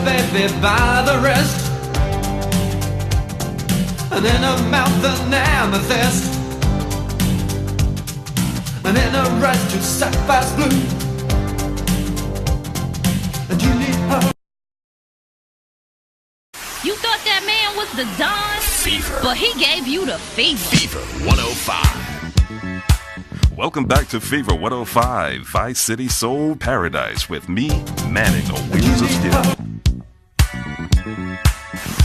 baby by the wrist, and in her mouth an amethyst, and in her eyes two sapphires blue, and you need her. You thought that man was the Don, Fever. but he gave you the fever. Fever 105. Welcome back to Fever 105, Vice City Soul Paradise with me, manning the wheels of steel.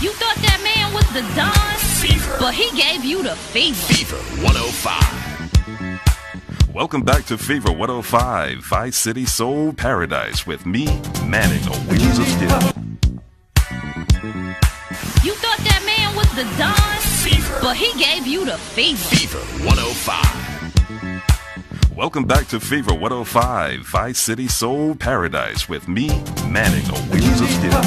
You thought that man was the Don, Fever. but he gave you the fever. Fever 105. Welcome back to Fever 105, Vice City Soul Paradise with me, manning the wheels of steel. You thought that man was the Don, Fever. but he gave you the fever. Fever 105. Welcome back to Fever 105, Vice City Soul Paradise with me, manning the wheels of steel.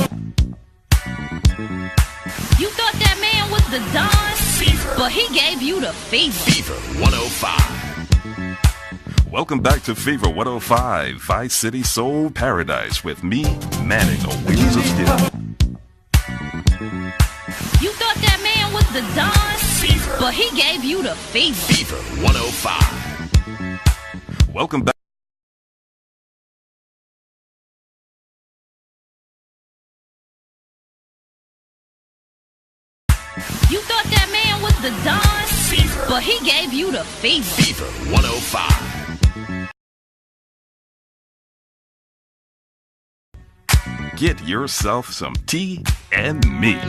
You thought that man was the Don, Fever. but he gave you the fever. Fever 105. Welcome back to Fever 105, Vice City Soul Paradise with me, manning the wheels of steel. You thought that man was the Don, Fever. but he gave you the fever. Fever 105. Welcome back. You thought that man was the Don, Fever. but he gave you the fever. Fever 105. Get yourself some tea and me.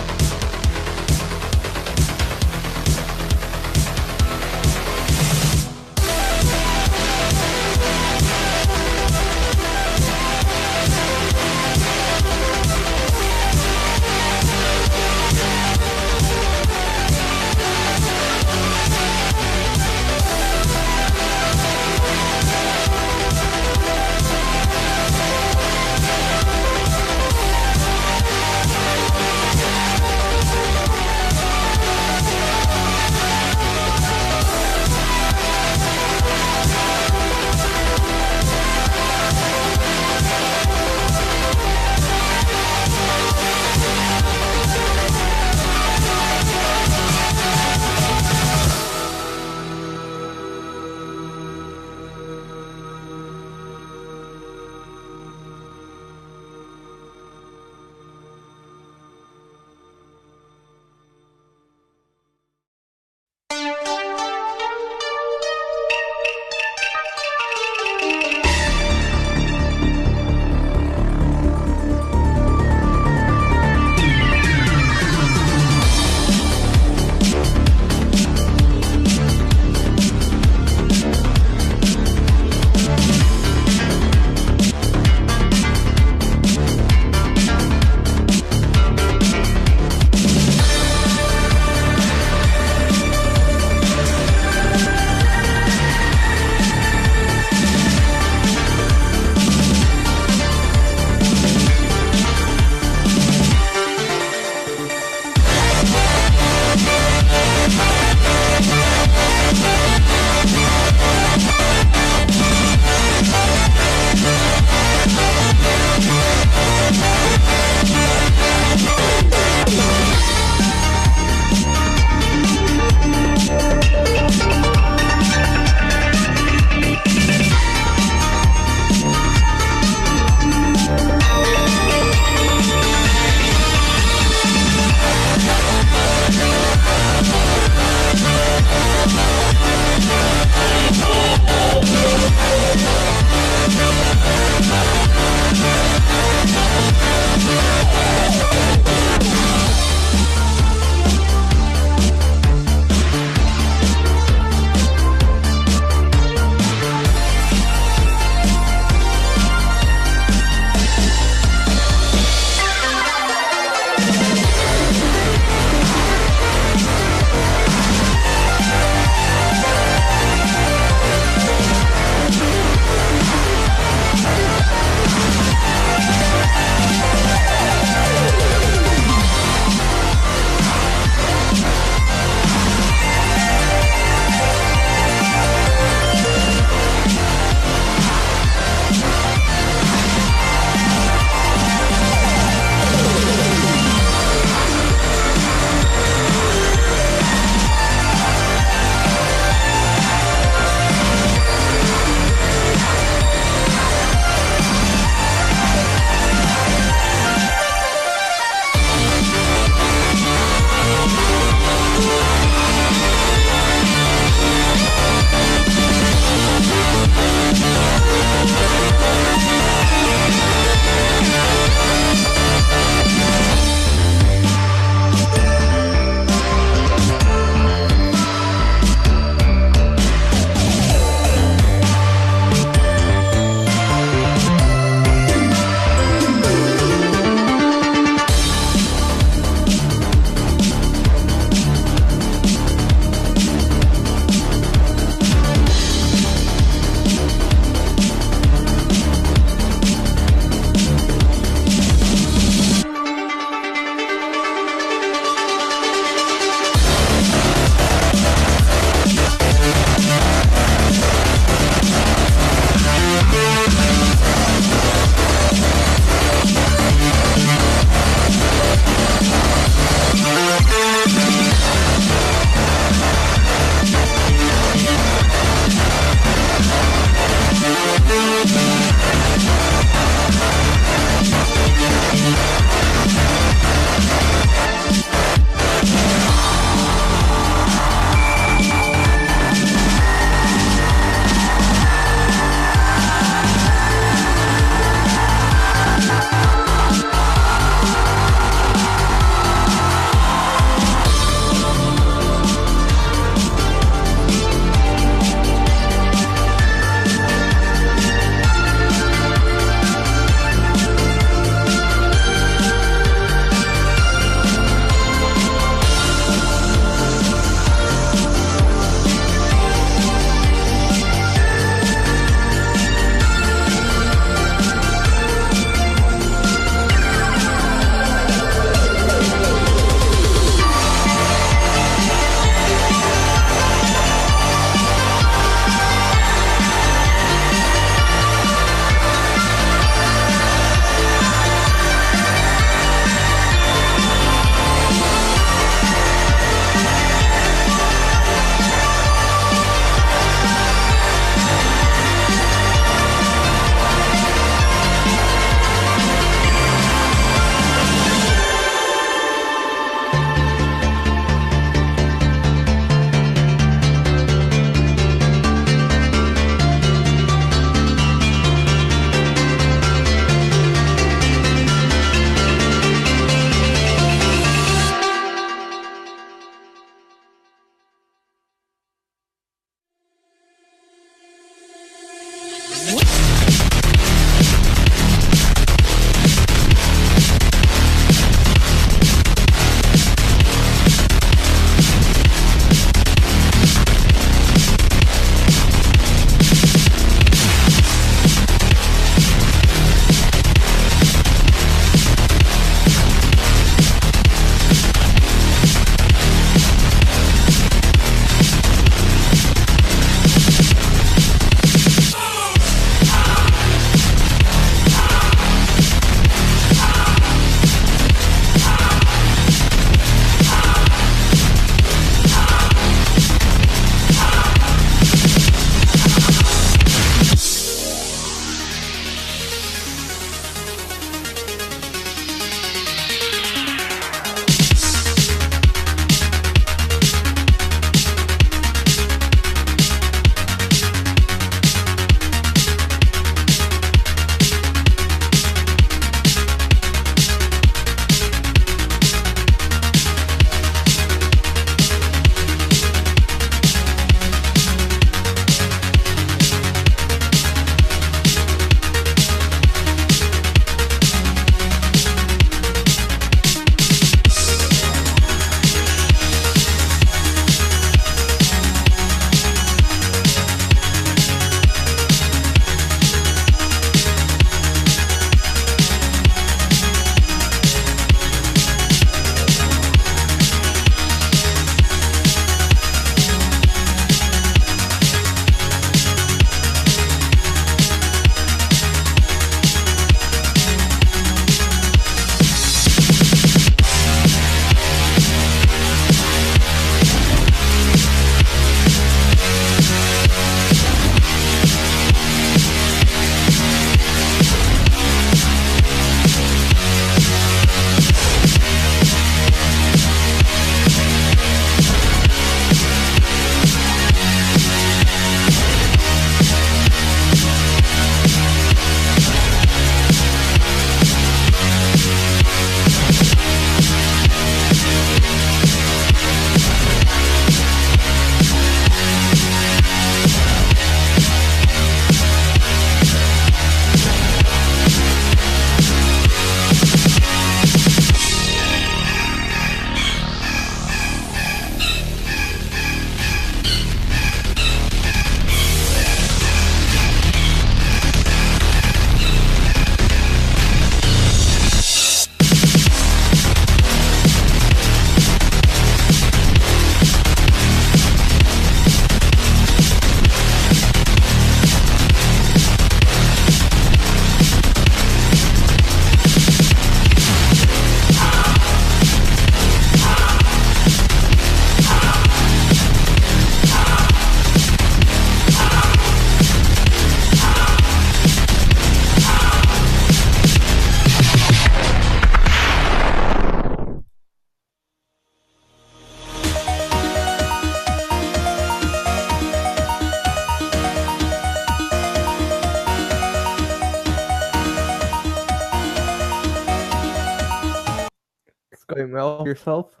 Going well. Yourself?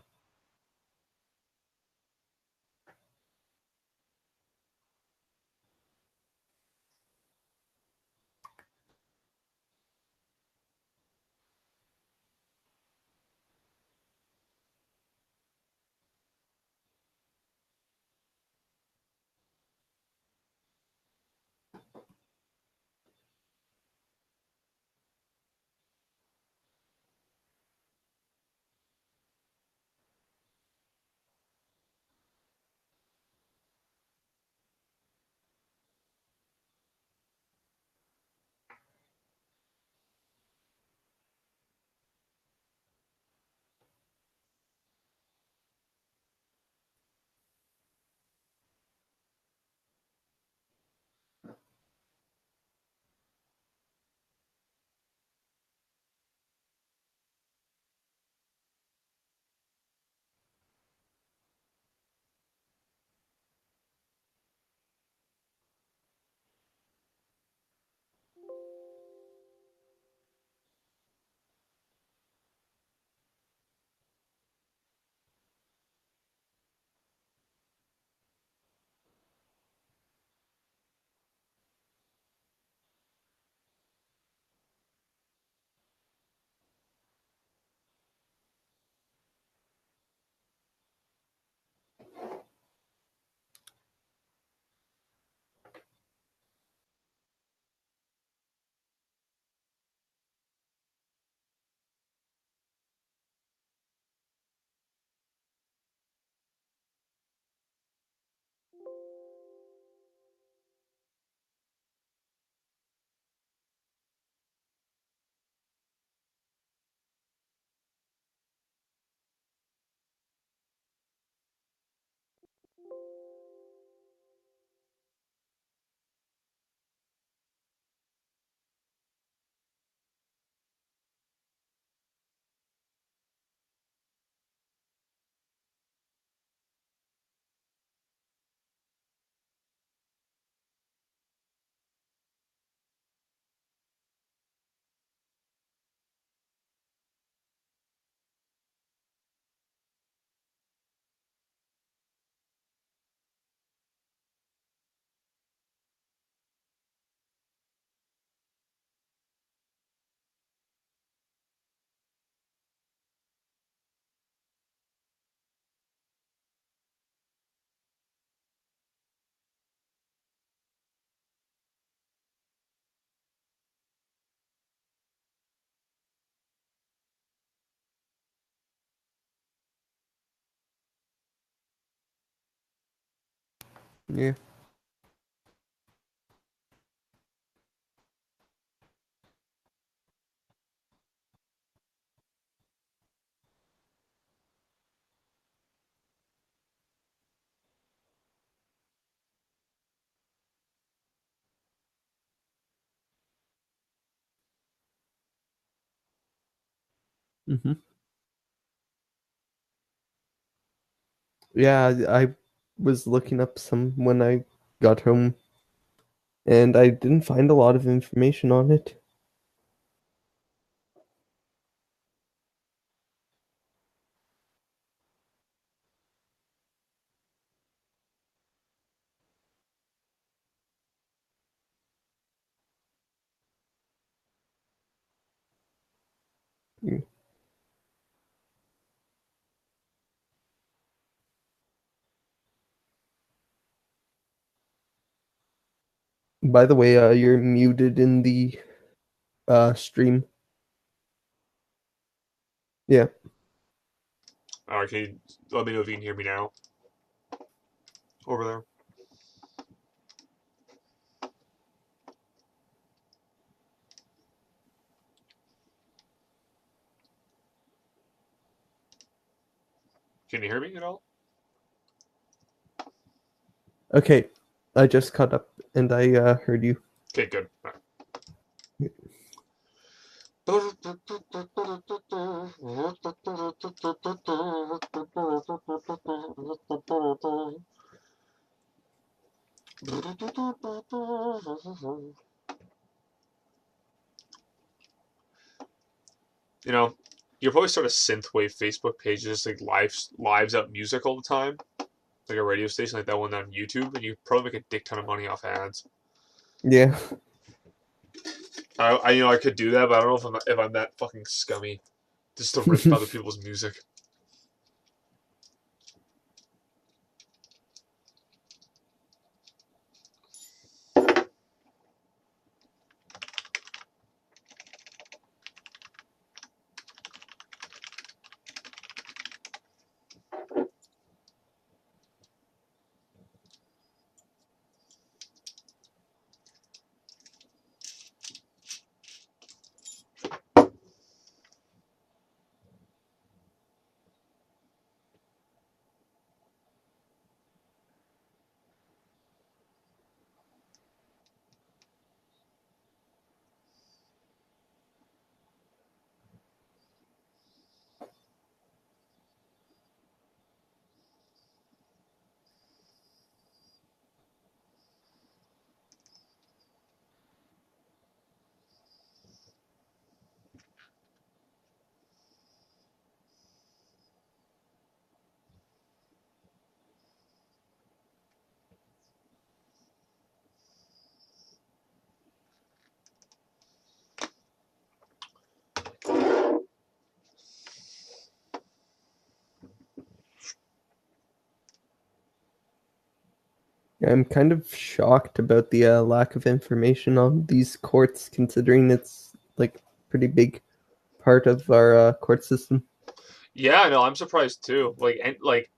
Yeah. Mm-hmm. Yeah, I was looking up some when I got home, and I didn't find a lot of information on it. Yeah. By the way, you're muted in the stream. Yeah. Alright, can you let me know if you can hear me now? Over there. Can you hear me at all? Okay. I just caught up and I heard you. Okay, good. You know, you'll probably start a synthwave Facebook page, just like lives out music all the time, like a radio station like that one on YouTube, and you probably make a dick ton of money off ads. Yeah. I could do that, but I don't know if I'm that fucking scummy, just to rip other people's music. I'm kind of shocked about the lack of information on these courts, considering it's like pretty big part of our court system. Yeah, no, I'm surprised too. Like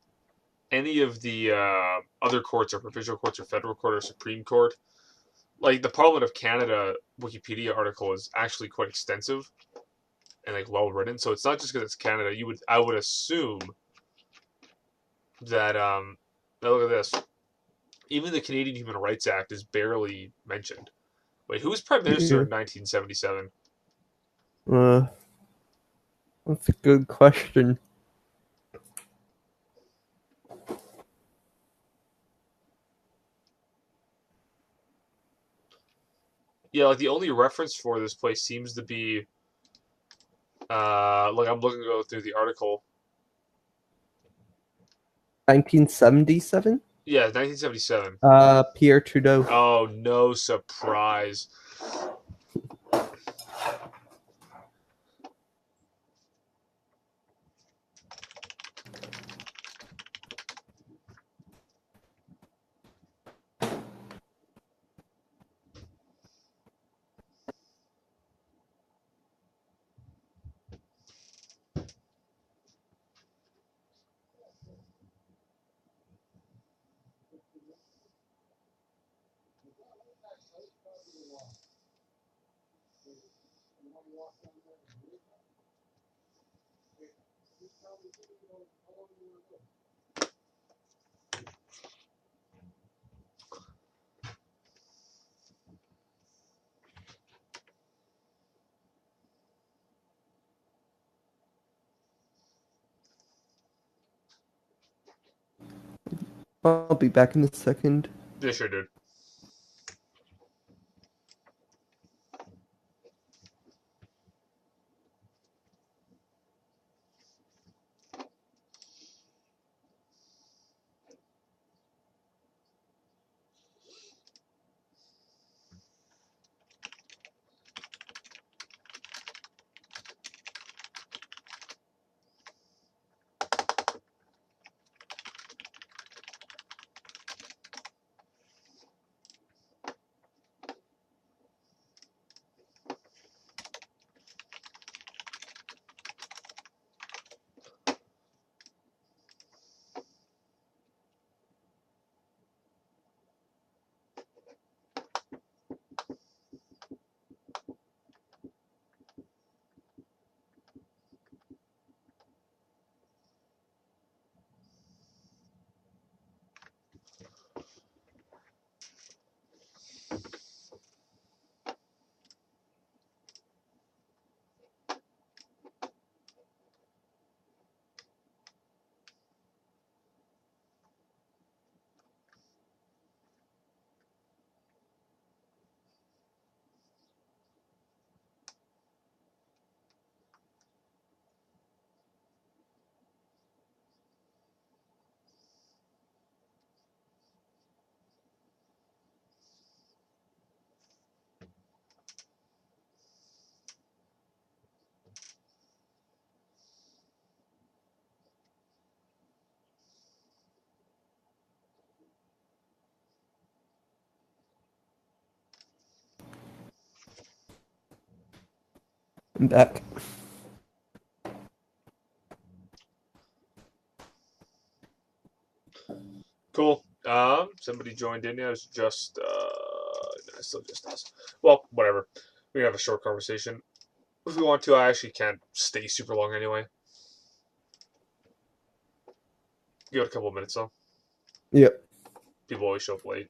any of the other courts, or provincial courts, or federal court, or Supreme Court, like the Parliament of Canada Wikipedia article is actually quite extensive and like well written. So it's not just because it's Canada. I would assume that now look at this. Even the Canadian Human Rights Act is barely mentioned. Wait, who was Prime Minister Yeah. in 1977? That's a good question. Yeah, like the only reference for this place seems to be like I'm looking to go through the article. 1977? Yeah, 1977. Pierre Trudeau. Oh, no surprise. I'll be back in a second. Yeah, sure, dude. I'm back. Cool. Somebody joined in. Yeah, it was just still just us. Well, whatever. We can have a short conversation if we want to. I actually can't stay super long anyway. Give it a couple of minutes though. Yep. People always show up late.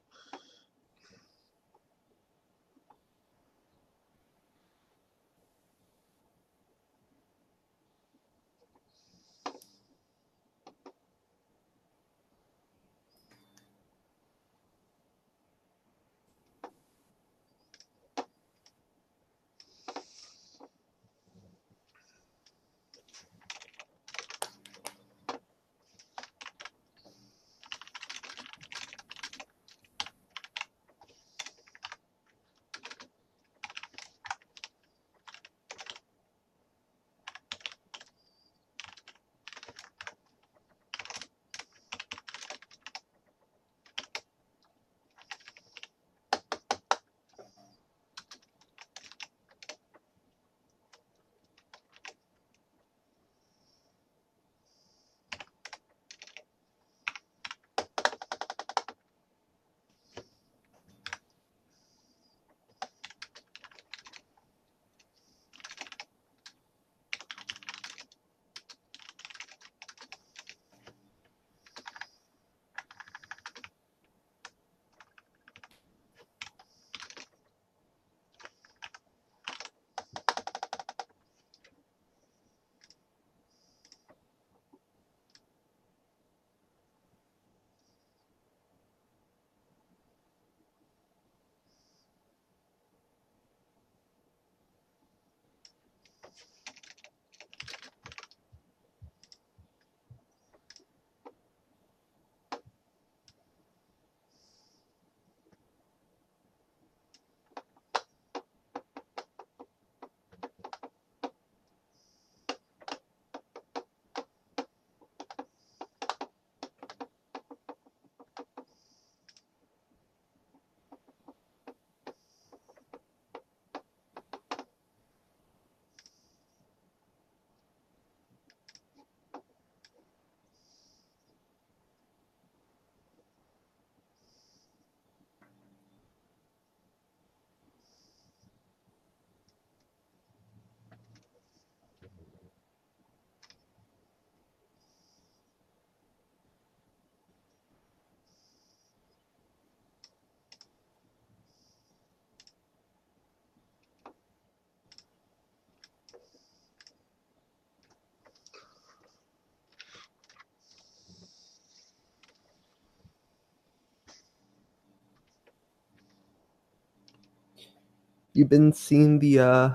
You've been seeing the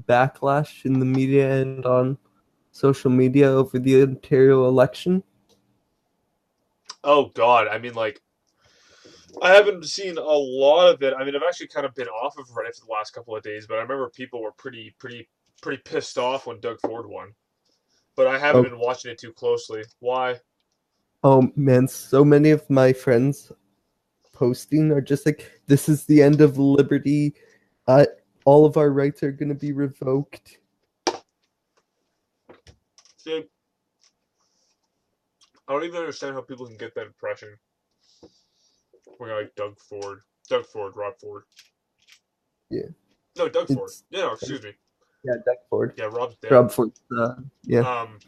backlash in the media and on social media over the Ontario election? Oh God, I mean, like, I haven't seen a lot of it. I mean, I've actually kind of been off of Reddit for the last couple of days, but I remember people were pretty pissed off when Doug Ford won. But I haven't Oh, been watching it too closely. Why? oh man, so many of my friends posting are just like, "This is the end of liberty. Uh, all of our rights are gonna be revoked." See, I don't even understand how people can get that impression. We're like Doug Ford, Rob Ford. Yeah, No, Doug Ford. it's Yeah, no, excuse me. yeah, Doug Ford. Yeah, Rob's dead. Rob Ford. Yeah, Um,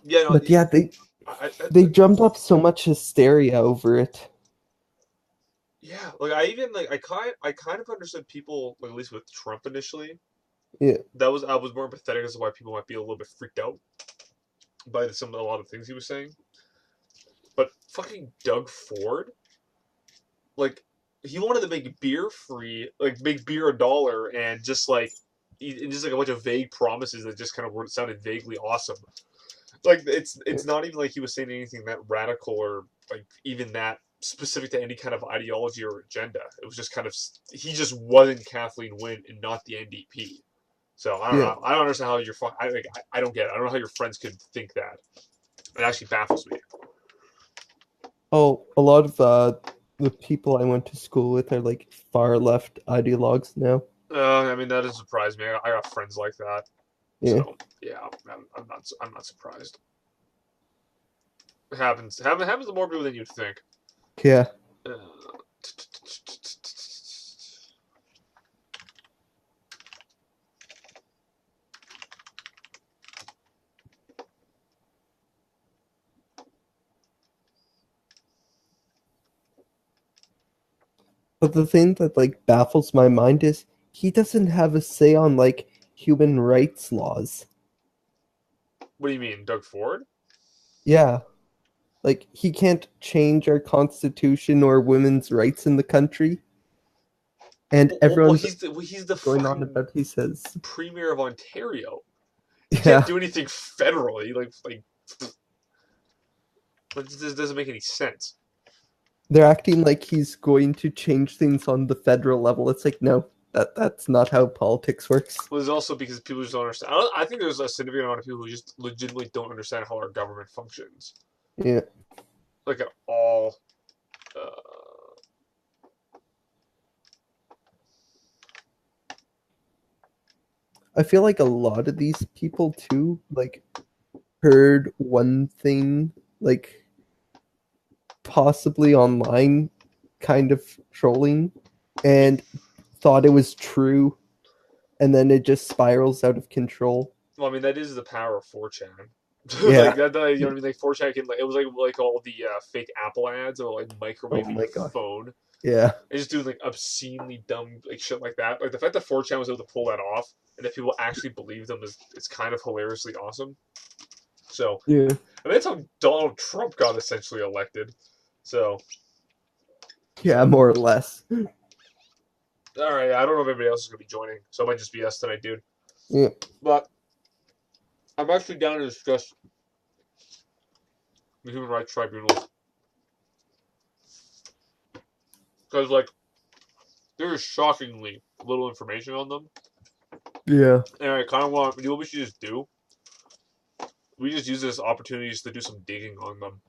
yeah, no, but yeah, they jumped up so much hysteria over it. yeah, like I kind of understood people, like, at least with Trump initially. Yeah, I was more empathetic as to why people might be a little bit freaked out by a lot of things he was saying. But fucking Doug Ford, like, he wanted to make beer free, like make beer $1, and just like a bunch of vague promises that just kind of sounded vaguely awesome. Like, yeah, it's not even like he was saying anything that radical or like even that specific to any kind of ideology or agenda. It was just kind of he just wasn't Kathleen Wynne and not the NDP. So I don't yeah. know. I don't understand how I don't get it. I don't know how your friends could think that. It actually baffles me. Oh, a lot of the people I went to school with are like far left ideologues now. I mean, that doesn't surprise me. I got friends like that. Yeah. So yeah, I'm not surprised. It happens to more people than you'd think. Yeah. Uh, But the thing that like baffles my mind is he doesn't have a say on like human rights laws. what do you mean, Doug Ford? Yeah. Like he can't change our constitution or women's rights in the country. And everyone's he's the going on fucking about he says. premier of Ontario. He Yeah. can't do anything federally. This doesn't make any sense. They're acting like he's going to change things on the federal level. It's like no, that's not how politics works. Well, it's also because people just don't understand. I think there's a significant amount of people who just legitimately don't understand how our government functions, Yeah. like at all. I feel like a lot of these people too, like, heard one thing, like, possibly online, kind of trolling, and thought it was true, and then it just spirals out of control. Well, I mean, that is the power of 4chan. Yeah. Like that, you know what I mean? Like 4chan can, like, it was like all the fake Apple ads or like microwaving Oh my your gosh. phone. Yeah. And just doing like obscenely dumb like shit like that. Like the fact that 4chan was able to pull that off and that people actually believe them is it's kind of hilariously awesome. So Yeah. I mean that's how Donald Trump got essentially elected. So Yeah, more or less. alright, I don't know if anybody else is gonna be joining, so it might just be us tonight, dude. Yeah. But I'm actually down to discuss the Human Rights Tribunals. Because like there is shockingly little information on them. Yeah. And I kind of want, you know what we should just do? We just use this opportunities to do some digging on them.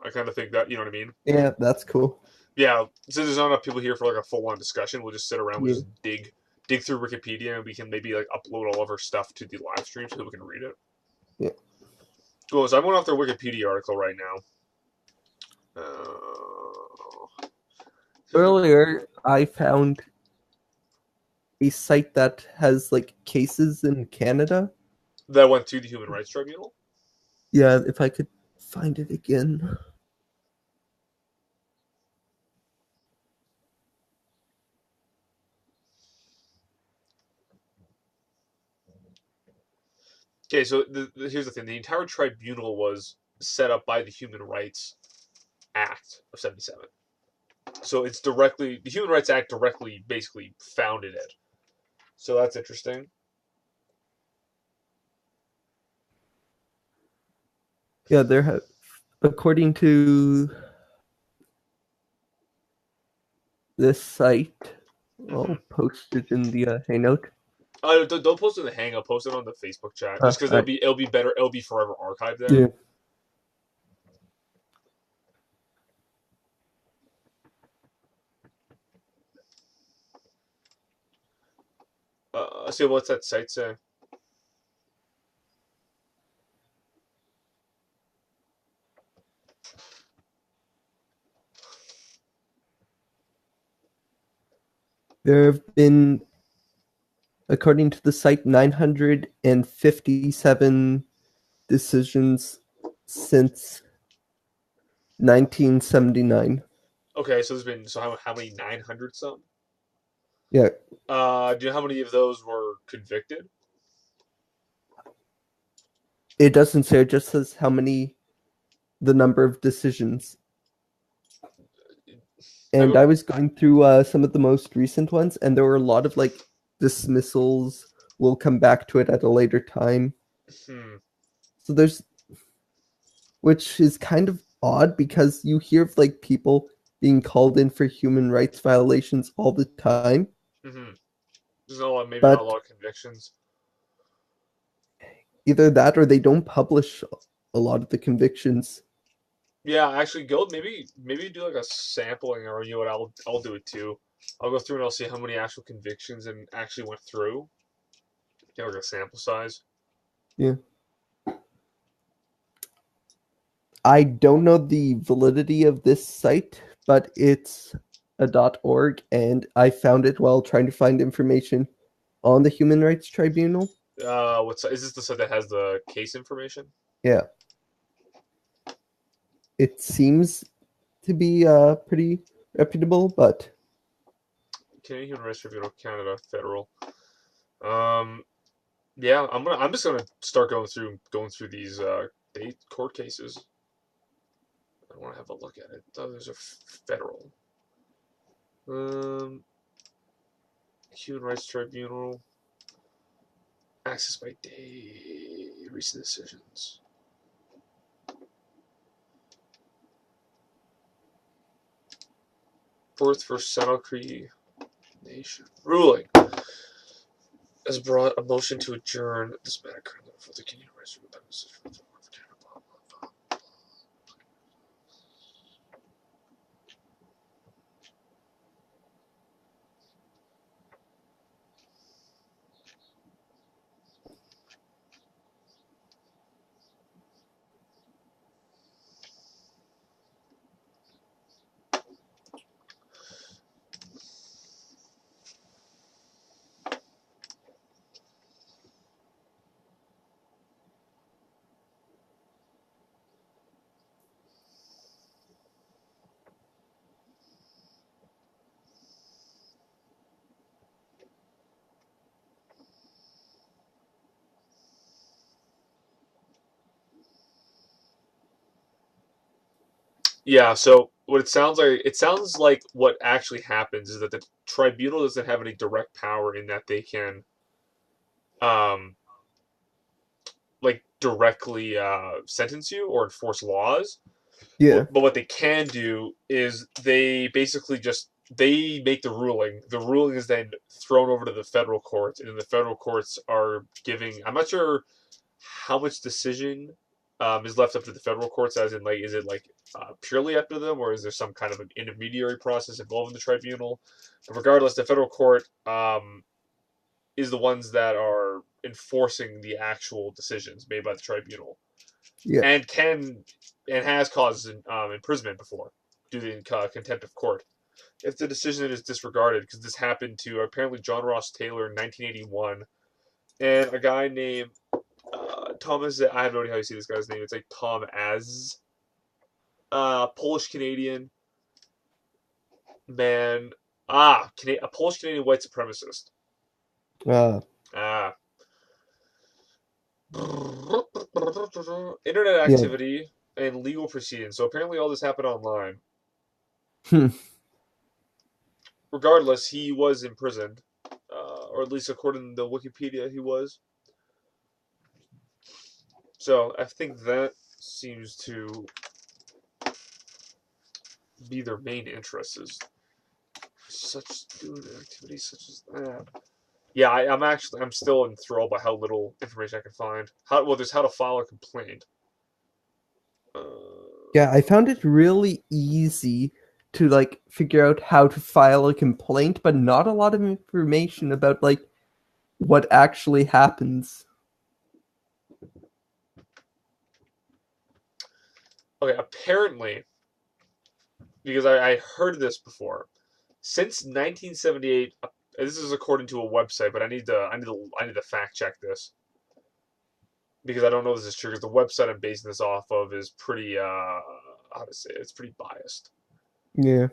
I kind of think that, you know what I mean? Yeah, that's cool. Yeah, since there's not enough people here for like a full-on discussion, we'll just sit around, we'll Yeah. just dig through Wikipedia, and we can maybe like upload all of our stuff to the live stream so people can read it. Yeah. Cool, so I'm going off their Wikipedia article right now. Earlier, I found a site that has like cases in Canada. That went to the Human Rights Tribunal? Yeah, if I could find it again. Okay, so here's the thing. The entire tribunal was set up by the Human Rights Act of 77. So it's directly, the Human Rights Act directly basically founded it. So that's interesting. Yeah, according to this site, I'll post it in the Hangout. Don't post it in the Hangout. Post it on the Facebook chat, just because it'll be better. It'll be forever archived there. Yeah. So what's that site say? There have been, according to the site, 957 decisions since 1979. Okay, so there's been how many 900 some? Yeah. Do you know how many of those were convicted? It doesn't say, it just says the number of decisions. And I was going through some of the most recent ones, and there were a lot of like dismissals. We'll come back to it at a later time. So which is kind of odd because you hear of like people being called in for human rights violations all the time. There's maybe not a lot of convictions. Either that or they don't publish a lot of the convictions. Yeah, actually, maybe do like a sampling, or you know what? I'll do it too. I'll go through and I'll see how many actual convictions and actually went through. Like a sample size. Yeah. I don't know the validity of this site, but it's a .org, and I found it while trying to find information on the Human Rights Tribunal. Is this the site that has the case information? Yeah. It seems to be pretty reputable, but Canadian Human Rights Tribunal, Canada, federal. Yeah, I'm just gonna start going through these court cases. I want to have a look at it. Oh, those are federal. Human Rights Tribunal. Access by day. Recent decisions. Fourth for Saddle Cree Nation. Ruling has brought a motion to adjourn this matter currently for the Canadian Rights Tribunal. Yeah, so what it sounds like what actually happens is that the tribunal doesn't have any direct power in that they can um like directly sentence you or enforce laws. yeah. But what they can do is they basically just they make the ruling. The ruling is then thrown over to the federal courts, and then the federal courts are giving. I'm not sure how much decision is left up to the federal courts, as in like is it like purely up to them, or is there some kind of an intermediary process involved in the tribunal? But regardless, the federal court is the ones that are enforcing the actual decisions made by the tribunal, Yeah. and has caused imprisonment before due to contempt of court if the decision is disregarded. Because this happened to apparently John Ross Taylor in 1981, and a guy named Thomas. I have no idea how you say this guy's name. It's like Tom Az, Polish Canadian man. A Polish Canadian white supremacist. Uh, Ah. Internet yeah. activity and legal proceedings. So apparently all this happened online. Hmm. Regardless, he was imprisoned, or at least according to Wikipedia, he was. So I think that seems to be their main interest is such doing activities such as that. Yeah, I'm still enthralled by how little information I can find. There's how to file a complaint. Yeah, I found it really easy to like figure out how to file a complaint, but not a lot of information about like what actually happens. Okay, apparently, because I heard this before, since 1978. This is according to a website, but I need to fact check this because I don't know if this is true. Because the website I'm basing this off of is pretty how to say it? It's pretty biased. Yeah.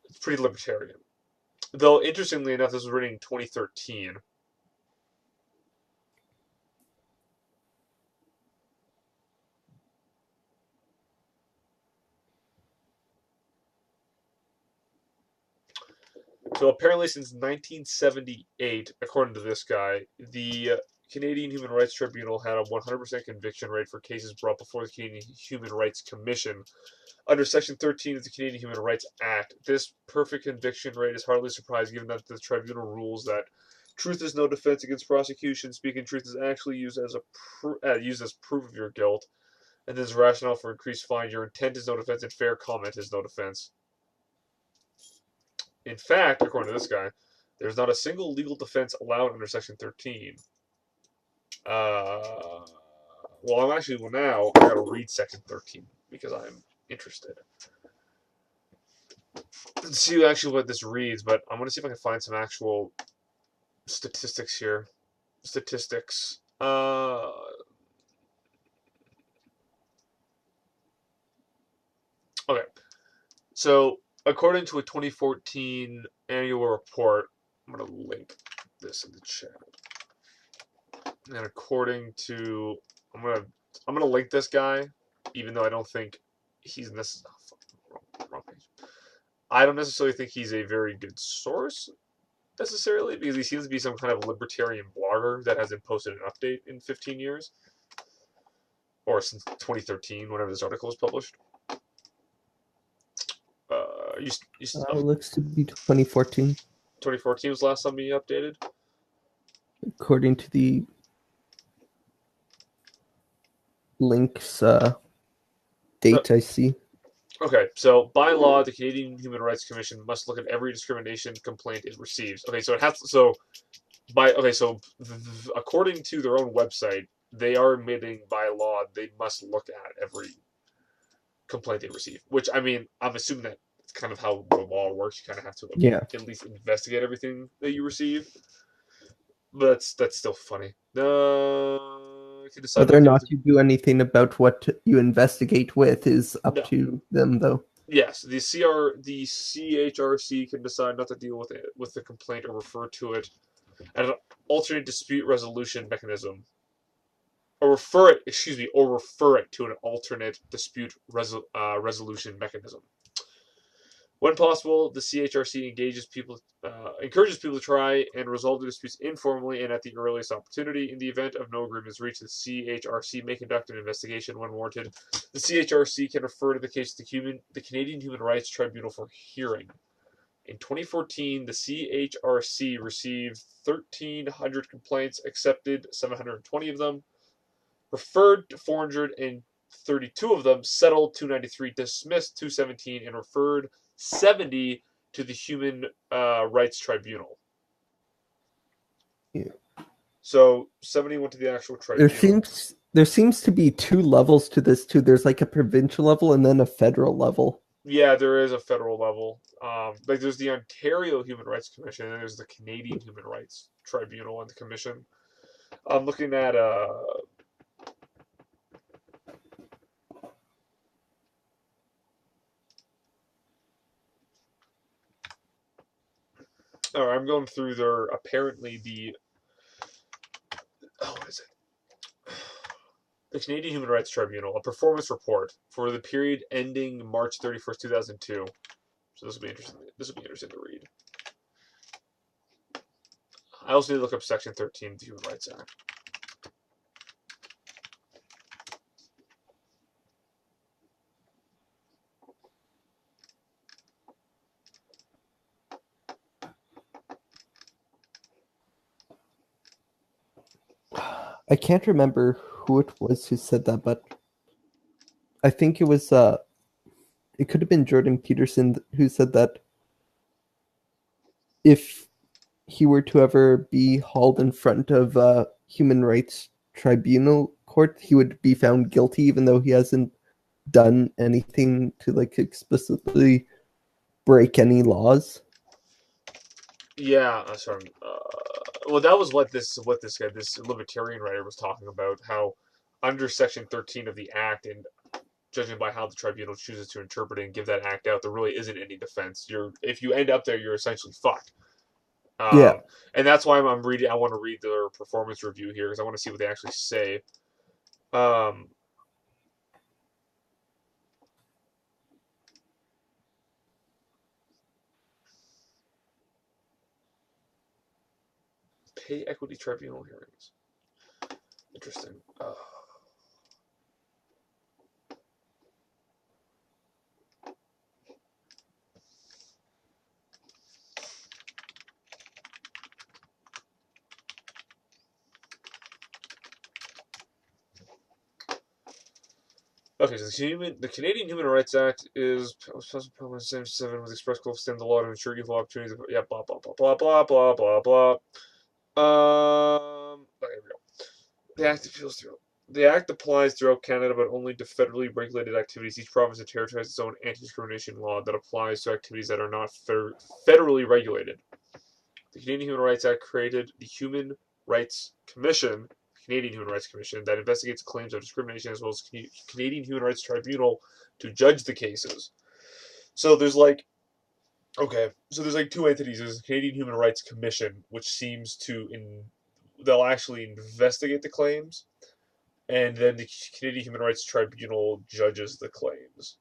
It's pretty libertarian. Though interestingly enough, this was written in 2013. So apparently, since 1978, according to this guy, the Canadian Human Rights Tribunal had a 100% conviction rate for cases brought before the Canadian Human Rights Commission under Section 13 of the Canadian Human Rights Act. This perfect conviction rate is hardly surprising, given that the tribunal rules that truth is no defense against prosecution. Speaking truth is actually used as proof of your guilt, and this rationale for increased fine. Your intent is no defense, and fair comment is no defense. In fact, according to this guy, there's not a single legal defense allowed under Section 13. Well, now I gotta read Section 13 because I'm interested. Let's see actually what this reads, but I'm gonna see if I can find some actual statistics here. Statistics. Okay. So, according to a 2014 annual report, I'm going to link this in the chat. And according to, I'm gonna link this guy, even though I don't think he's necessarily wrong page. I don't necessarily think he's a very good source necessarily, because he seems to be some kind of libertarian blogger that hasn't posted an update in 15 years, or since 2013, whenever this article was published. Looks to be 2014. 2014 was the last time he updated. According to the links date I see. Okay, so by law, the Canadian Human Rights Commission must look at every discrimination complaint it receives. Okay, so it has to, according to their own website, they are admitting by law they must look at every complaint they receive. Which, I mean, I'm assuming that it's kind of how the law works. You kind of have to at least investigate everything that you receive. But that's still funny. Whether or not you do anything about what you investigate with is up to them, though. Yes, the CHRC can decide not to deal with the complaint or refer to it as an alternate dispute resolution mechanism, or refer it to an alternate dispute resolution mechanism. When possible, the CHRC encourages people to try and resolve the disputes informally and at the earliest opportunity. In the event of no agreement is reached, the CHRC may conduct an investigation when warranted. The CHRC can refer to the case to the Canadian Human Rights Tribunal for hearing. In 2014, the CHRC received 1,300 complaints, accepted 720 of them, referred to 432 of them, settled 293, dismissed 217, and referred 70 to the Human Rights Tribunal. Yeah. So 70 went to the actual tribunal. There seems to be two levels to this too. There's like a provincial level and then a federal level. Yeah, there is a federal level. Like there's the Ontario Human Rights Commission and there's the Canadian Human Rights Tribunal and the Commission. I'm looking at I'm going through their what is it? The Canadian Human Rights Tribunal, a performance report for the period ending March 31st, 2002. So this will be interesting. This will be interesting to read. I also need to look up Section 13 of the Human Rights Act. I can't remember who it was who said that, but I think it was it could have been Jordan Peterson who said that if he were to ever be hauled in front of a human rights tribunal court, he would be found guilty even though he hasn't done anything to like explicitly break any laws. Yeah, sorry. Well, that was what this libertarian writer was talking about. How under Section 13 of the Act, and judging by how the tribunal chooses to interpret it and give that act out, there really isn't any defense. If you end up there, you're essentially fucked. Yeah, and that's why I'm reading. I want to read their performance review here because I want to see what they actually say. Pay equity tribunal hearings. Interesting. Okay, so the Canadian Human Rights Act is with express goal to extend the law to ensure equal opportunities. Yeah, blah blah blah blah blah blah blah blah. Okay, here we go. The Act appeals through. The Act applies throughout Canada, but only to federally regulated activities. Each province and territory has its own anti-discrimination law that applies to activities that are not federally regulated. The Canadian Human Rights Act created the Human Rights Commission, Canadian Human Rights Commission, that investigates claims of discrimination, as well as Canadian Human Rights Tribunal to judge the cases. So there's like, okay, so there's like two entities. There's the Canadian Human Rights Commission, which seems to they'll actually investigate the claims, and then the Canadian Human Rights Tribunal judges the claims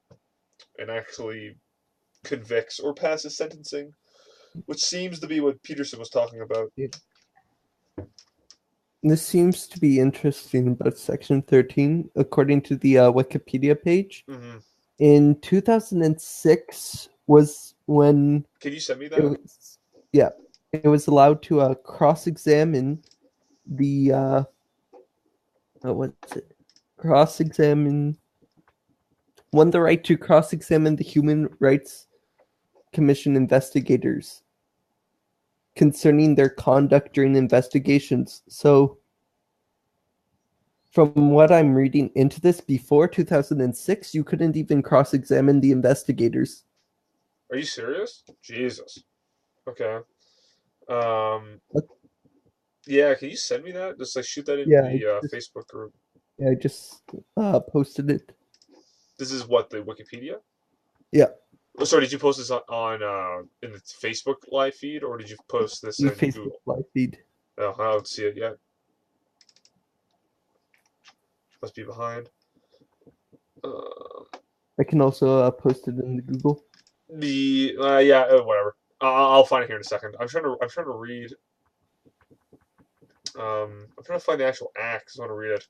and actually convicts or passes sentencing, which seems to be what Peterson was talking about. Yeah. This seems to be interesting about Section 13, according to the Wikipedia page. Mm-hmm. In 2006 was when Can you send me that? it was allowed to cross-examine the won the right to cross-examine the Human Rights Commission investigators concerning their conduct during investigations. So from what I'm reading into this, before 2006, you couldn't even cross-examine the investigators. Are you serious? Jesus. Okay. Yeah, can you send me that? Just like shoot that into the Facebook group. Yeah, I just posted it. This is what, the Wikipedia? Yeah. Oh, sorry, did you post this on in the Facebook live feed, or did you post this in Facebook Google? live feed. Oh, I don't see it yet. Must be behind. I can also post it in the Google. Whatever. I'll find it here in a second. I'm trying to read. I'm trying to find the actual act because I want to read it.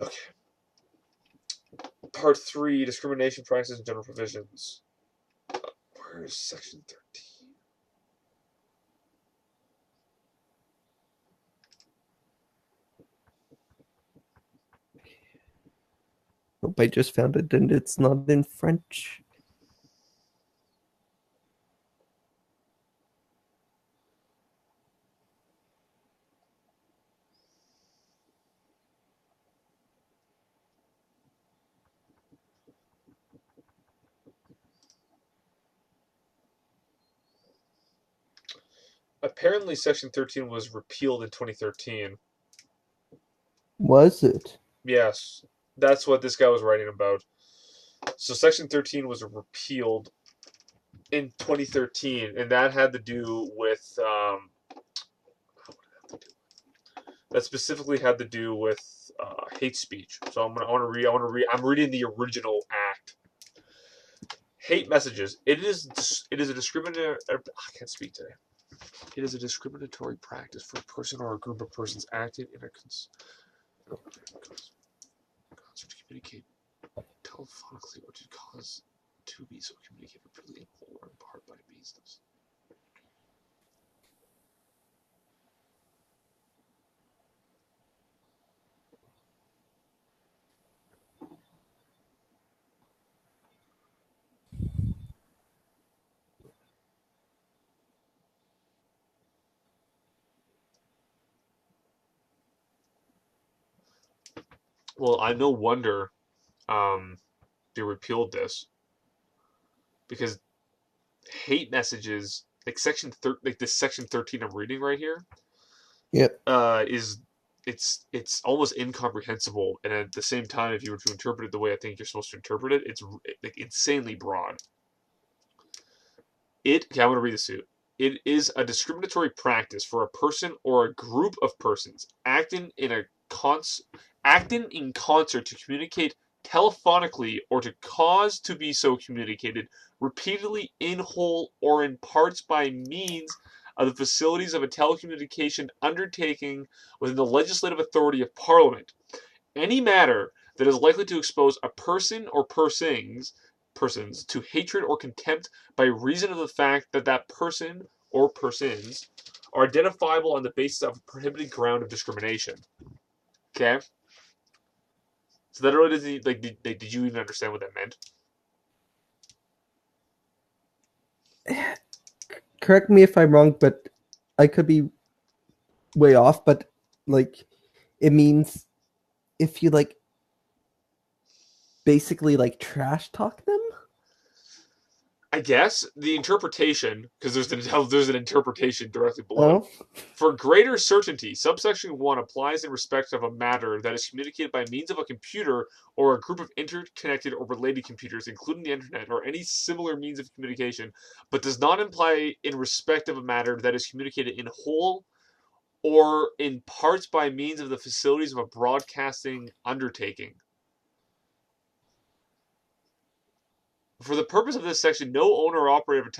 Okay. Part 3: Discrimination Practices and General Provisions. Where is Section 13? Nope, I just found it and it's not in French. Apparently, Section 13 was repealed in 2013. Was it? Yes, that's what this guy was writing about. So Section 13 was repealed in 2013, and that had to do with that specifically had to do with hate speech. So I'm reading the original act. Hate messages. It is a discriminatory. I can't speak today. It is a discriminatory practice for a person or a group of persons acting in a concert to communicate telephonically or to cause to be so communicated repeatedly in whole or in part by means of. Well, I no wonder they repealed this, because hate messages, like this Section 13 I'm reading right here, Yep. It's almost incomprehensible, and at the same time, if you were to interpret it the way I think you're supposed to interpret it, it's like insanely broad. I'm going to read this to you. It is a discriminatory practice for a person or a group of persons acting in concert to communicate telephonically or to cause to be so communicated repeatedly in whole or in parts by means of the facilities of a telecommunication undertaking within the legislative authority of Parliament. Any matter that is likely to expose a person or persons to hatred or contempt by reason of the fact that that person or persons are identifiable on the basis of a prohibited ground of discrimination. Okay? So that really doesn't like. Did you even understand what that meant? Correct me if I'm wrong, but I could be way off. But like, it means if you like basically like trash talk them. I guess the interpretation, because there's an interpretation directly below it. Oh, For greater certainty, subsection 1 applies in respect of a matter that is communicated by means of a computer or a group of interconnected or related computers, including the internet or any similar means of communication, but does not imply in respect of a matter that is communicated in whole or in parts by means of the facilities of a broadcasting undertaking. For the purpose of this section, no owner or operator of a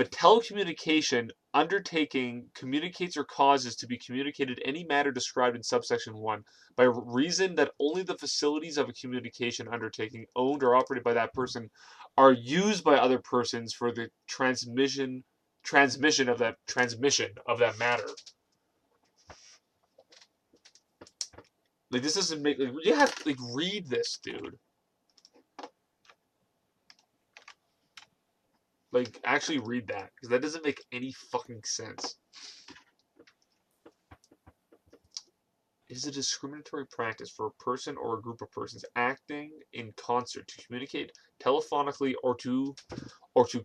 telecommunication undertaking communicates or causes to be communicated any matter described in subsection 1 by reason that only the facilities of a communication undertaking owned or operated by that person are used by other persons for the transmission of that matter. Like, this doesn't make, like, you have to like read this, dude. Like, actually read that, because that doesn't make any fucking sense. It is a discriminatory practice for a person or a group of persons acting in concert to communicate telephonically or to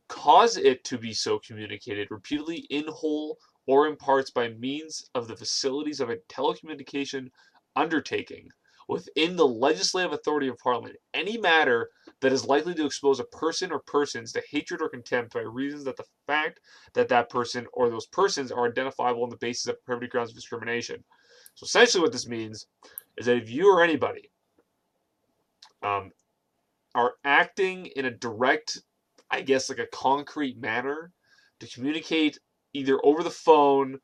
cause it to be so communicated repeatedly in whole or in parts by means of the facilities of a telecommunication undertaking within the legislative authority of Parliament, any matter that is likely to expose a person or persons to hatred or contempt by reasons that the fact that that person or those persons are identifiable on the basis of prohibited grounds of discrimination. So essentially what this means is that if you or anybody are acting in a direct, I guess like a concrete manner to communicate either over the phone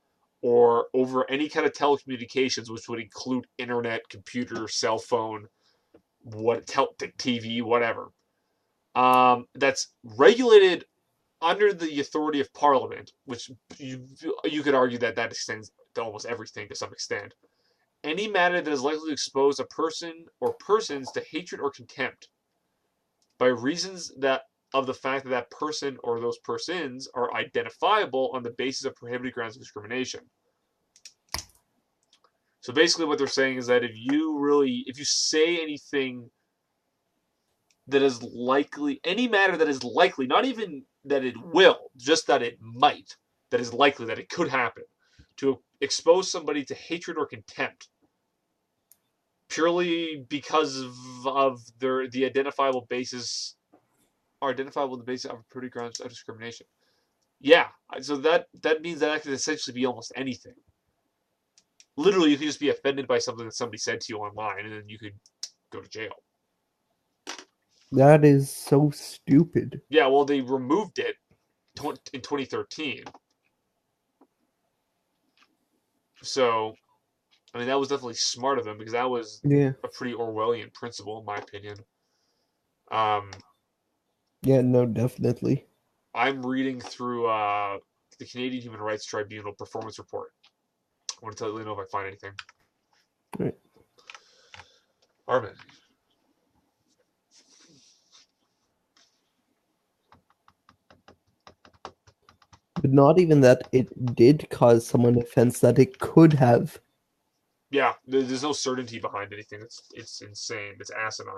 or over any kind of telecommunications, which would include internet, computer, cell phone, TV, whatever. That's regulated under the authority of Parliament, which you could argue that extends to almost everything to some extent. Any matter that is likely to expose a person or persons to hatred or contempt by reasons that of the fact that that person or those persons are identifiable on the basis of prohibited grounds of discrimination. So basically what they're saying is that if you say anything that is likely, any matter that is likely, not even that it will, just that it might, that is likely, that it could happen, to expose somebody to hatred or contempt, purely because of the identifiable basis, are identifiable on the basis of prohibited grounds of discrimination. Yeah, so that means that could essentially be almost anything. Literally, you could just be offended by something that somebody said to you online, and then you could go to jail. that is so stupid. Yeah, well, they removed it in 2013. So, I mean, that was definitely smart of them, because that was a pretty Orwellian principle, in my opinion. Yeah, no, definitely. I'm reading through the Canadian Human Rights Tribunal performance report. I want to let you know if I find anything. Right. Armin. But not even that it did cause someone offense, that it could have. Yeah, there's no certainty behind anything. It's insane. It's asinine.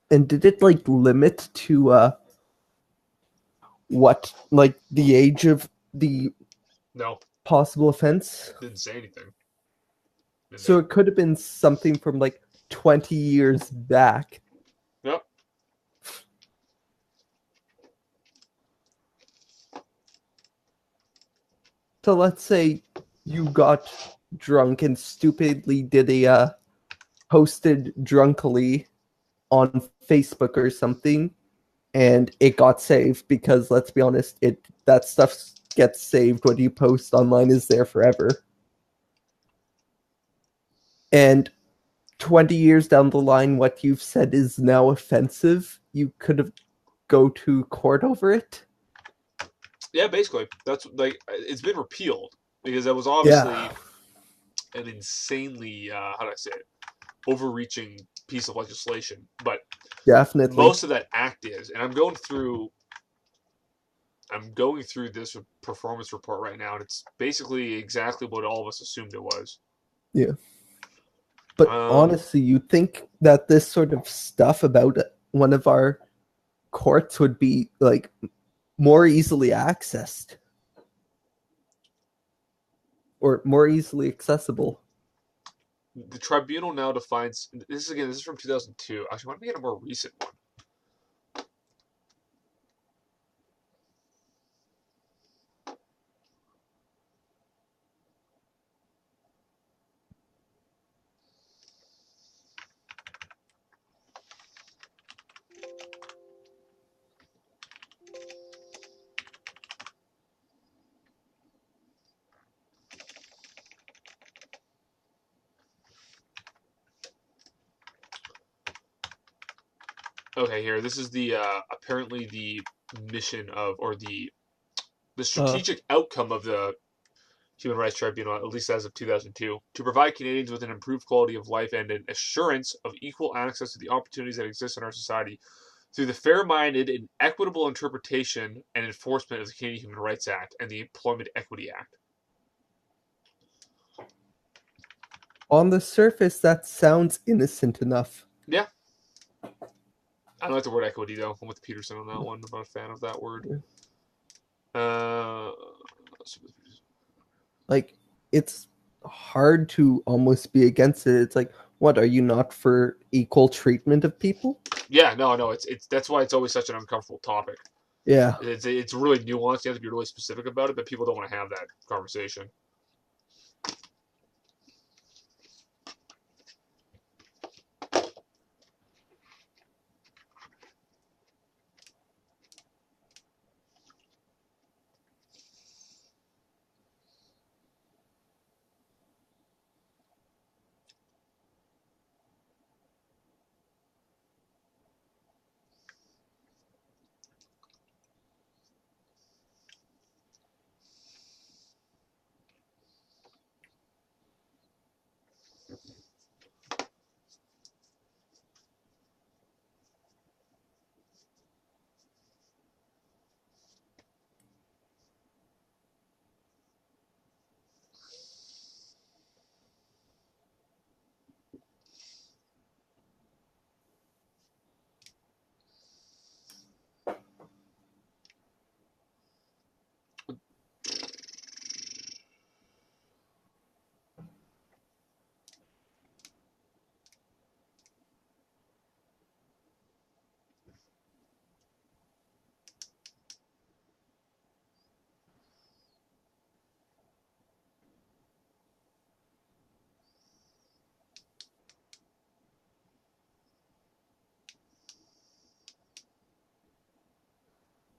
And did it like limit to what, like the age of the No, possible offense? didn't say anything. So it could have been something from like 20 years back. Yep. So let's say you got drunk and stupidly did a posted drunkily on Facebook or something, and it got saved because let's be honest, that stuff gets saved. What you post online is there forever. And 20 years down the line, what you've said is now offensive. You could have go to court over it. Yeah, basically. That's like it's been repealed because that was obviously an insanely how do I say it, overreaching piece of legislation. But Definitely. most of that act is, and I'm going through this performance report right now, and it's basically exactly what all of us assumed it was. Yeah. But honestly, you'd think that this sort of stuff about one of our courts would be like more easily accessed or more easily accessible. The tribunal now defines this is from 2002. Actually, why don't we get a more recent one? Okay, here. This is the apparently the mission of, or the strategic outcome of the Human Rights Tribunal, at least as of 2002, to provide Canadians with an improved quality of life and an assurance of equal access to the opportunities that exist in our society through the fair-minded and equitable interpretation and enforcement of the Canadian Human Rights Act and the Employment Equity Act. On the surface, that sounds innocent enough. Yeah. I don't like the word equity, though. I'm with Peterson on that one. I'm not a fan of that word. Like, it's hard to almost be against it. It's like, what, are you not for equal treatment of people? Yeah, no. It's that's why it's always such an uncomfortable topic. Yeah. It's really nuanced. You have to be really specific about it, but people don't want to have that conversation.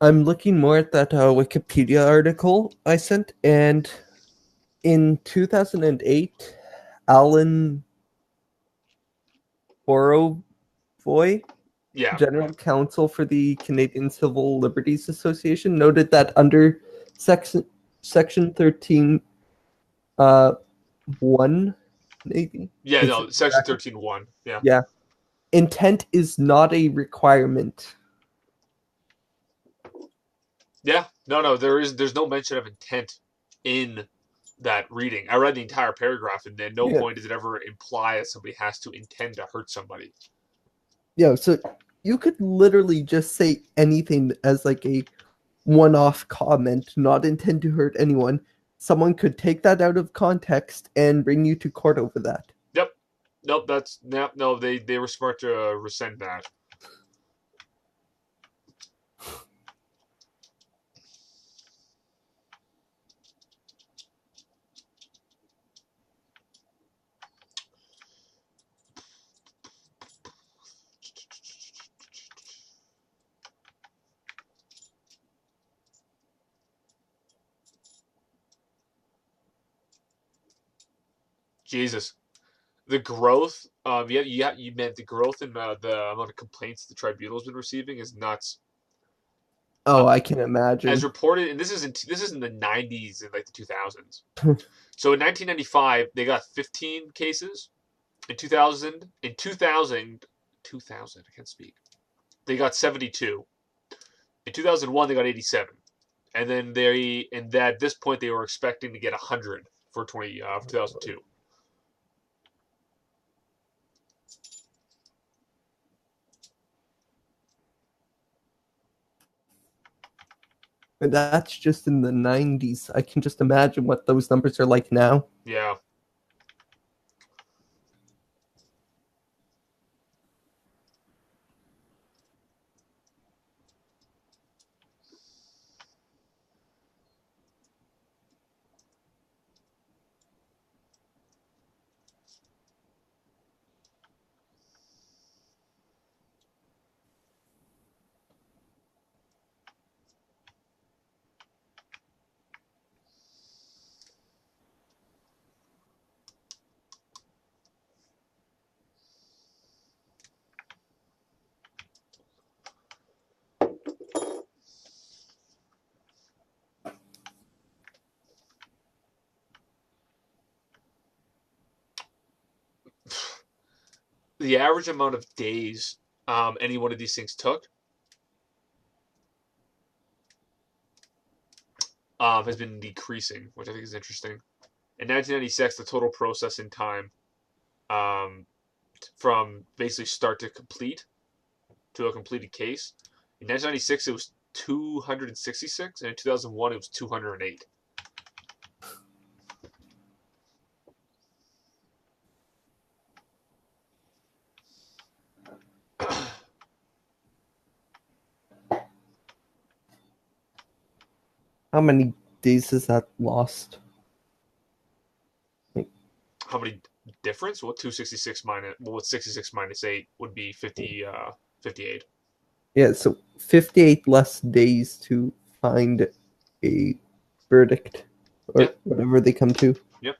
I'm looking more at that Wikipedia article I sent, and in 2008, Alan Borovoy, General Counsel for the Canadian Civil Liberties Association, noted that under Section 13, 1, maybe. Yeah, no, Section 13.1. Yeah. Yeah. Intent is not a requirement. Yeah. No, there's no mention of intent in that reading. I read the entire paragraph, and at no point does it ever imply that somebody has to intend to hurt somebody. Yeah, so you could literally just say anything as like a one-off comment, not intend to hurt anyone. Someone could take that out of context and bring you to court over that. Yep. Nope, they were smart to rescind that. Jesus. The growth, you meant the growth in the amount of complaints the tribunal's been receiving is nuts. Oh, I can As imagine. reported, and this is in the 90s and like the 2000s. So in 1995, they got 15 cases. In 2000, I can't speak. They got 72. In 2001, they got 87. And then at this point, they were expecting to get 100 for 2002. And that's just in the 90s. I can just imagine what those numbers are like now. Yeah. The average amount of days any one of these things took has been decreasing, which I think is interesting. In 1996, the total processing time um, from basically start to complete to a completed case. In 1996, it was 266, and in 2001, it was 208. How many days is that lost? How many difference? Well, 266 minus, well, what's 66 minus 8 would be 58. Yeah, so 58 less days to find a verdict or Yeah. whatever they come to. Yep.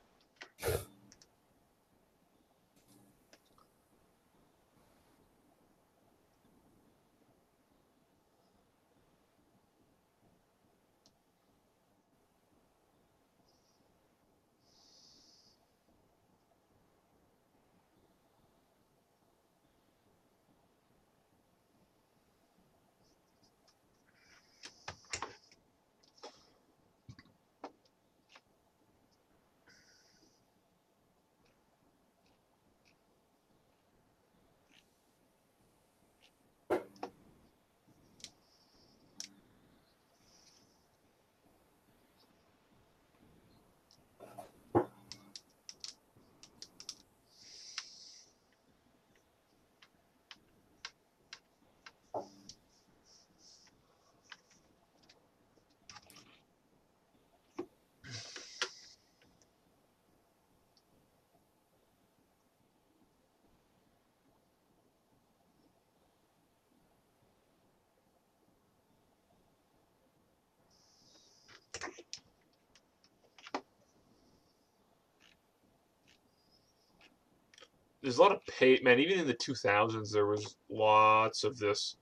There's a lot of man. Even in the 2000s, there was lots of this.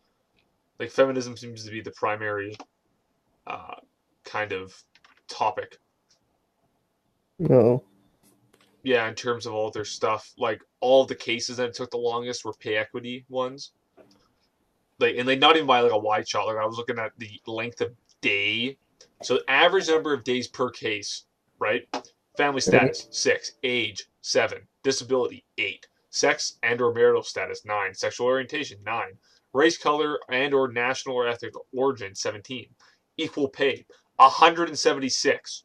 Like feminism seems to be the primary uh, kind of topic. No. Yeah, in terms of all their stuff, like all the cases that took the longest were pay equity ones. And not even by like a wide shot. Like I was looking at the length of day. So average number of days per case, right? Family status 6, age 7, disability 8, sex and or marital status 9, sexual orientation 9, race, color and or national or ethnic origin 17, equal pay 176.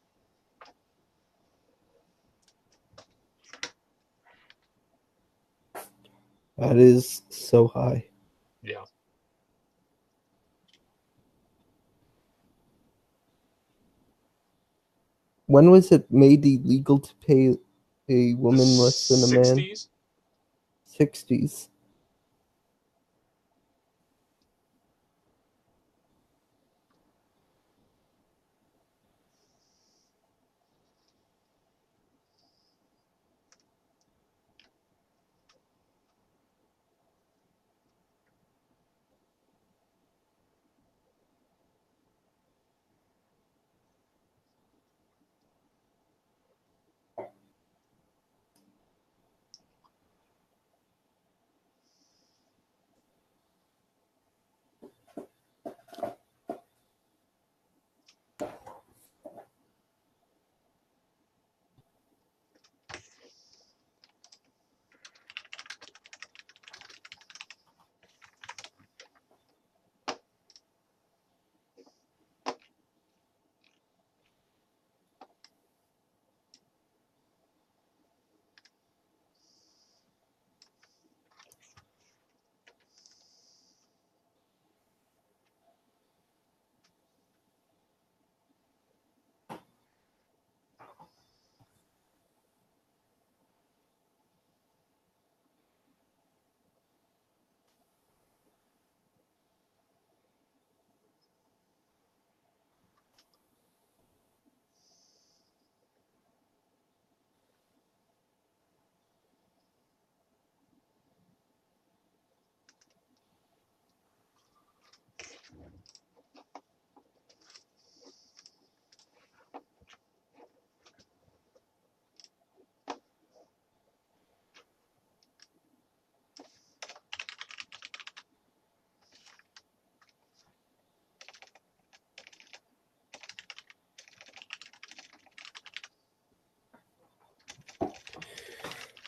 That is so high. Yeah. When was it made illegal to pay a woman less than a man? 60s? 60s.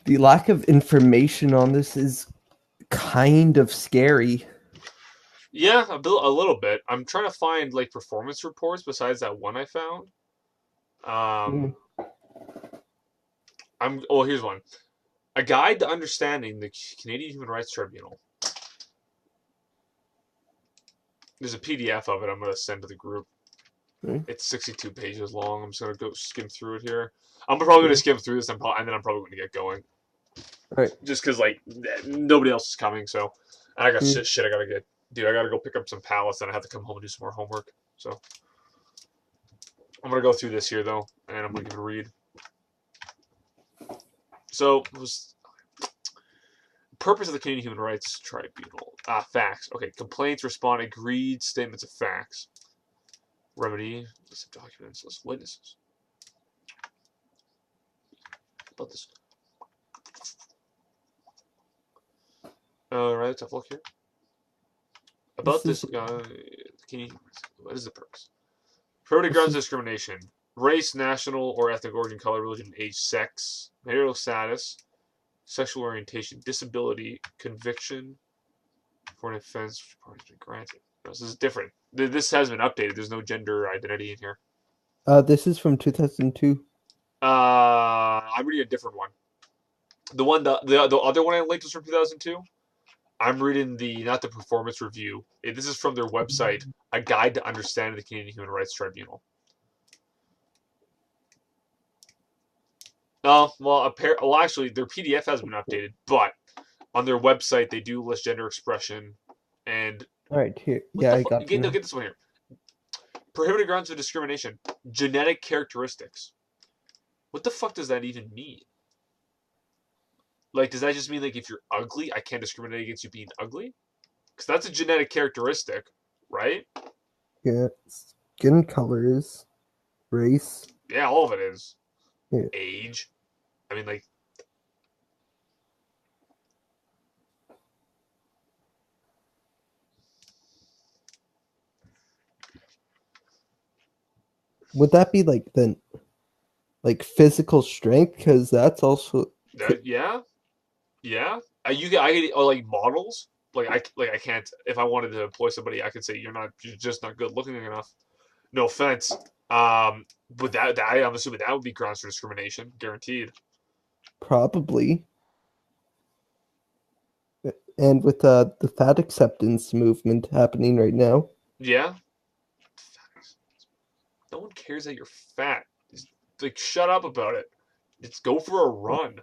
The lack of information on this is kind of scary. Yeah, a little bit. I'm trying to find like performance reports besides that one I found. Here's one. A Guide to Understanding the Canadian Human Rights Tribunal. There's a PDF of it I'm going to send to the group. It's 62 pages long. I'm just going to go skim through it here. I'm probably going to skim through this and then I'm probably going to get going. Right. Just because, like, nobody else is coming, so I got shit I got to get. Dude, I got to go pick up some pallets and I have to come home and do some more homework. So I'm going to go through this here, though, and I'm going to give it a read. So, purpose of the Canadian Human Rights Tribunal. Facts. Okay, complaints, respond, agreed statements of facts. Remedy, list of documents, list of witnesses. About this. Alright, let's have a look here. About this guy, what is the purpose? Prohibited grounds of discrimination. Race, national or ethnic origin, color, religion, age, sex, marital status, sexual orientation, disability, conviction for an offense which party has been granted. This is different. This has been updated. There's no gender identity in here. This is from 2002. I'm reading a different one. The other one I linked was from 2002. I'm reading not the performance review. This is from their website, A Guide to Understanding the Canadian Human Rights Tribunal. Actually, their PDF has been updated, but on their website they do list gender expression and. All right, here. Yeah, I got it. No, get this one here. Prohibited grounds of discrimination. Genetic characteristics. What the fuck does that even mean? Like, does that just mean, like, if you're ugly, I can't discriminate against you being ugly? Because that's a genetic characteristic, right? Yeah, skin colors, race. Yeah, all of it is. Yeah. Age. I mean, like... Would that be, like, then, like, physical strength? Because that's also... Yeah. Yeah. I like, models. I can't... If I wanted to employ somebody, I could say, you're just not good looking enough. No offense. But that I'm assuming that would be grounds for discrimination, guaranteed. Probably. And with the fat acceptance movement happening right now. Yeah. No one cares that you're fat. Just, like, shut up about it. Just go for a run.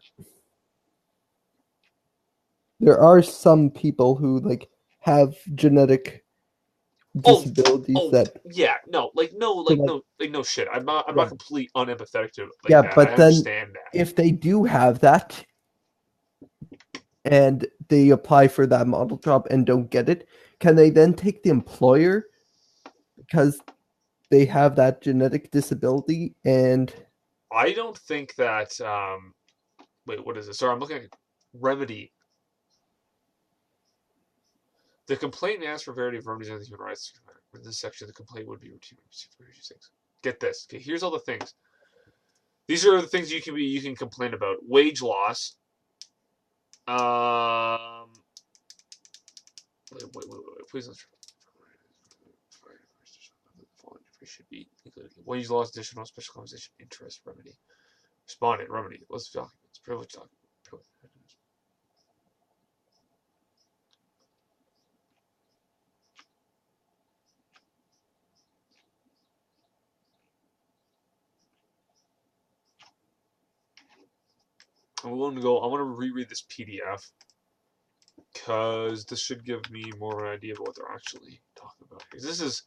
There are some people who, like, have genetic disabilities that... Yeah, no shit. I'm not completely unempathetic to it. Like, yeah, that. but I then understand that. if they do have that and they apply for that model job and don't get it, can they then take the employer because they have that genetic disability? And I don't think that wait, what is it? Sorry, I'm looking at remedy. The complaint asks for a variety of remedies under the human rights. In this section, the complaint would be routine. Get this. Okay, here's all the things. These are the things you can complain about. Wage loss. Wait. Please don't. Should be included. Wage loss, additional special compensation, interest, remedy. Respondent, remedy. Let's documents. Privilege documents. I want to reread this PDF because this should give me more of an idea of what they're actually talking about. Because this is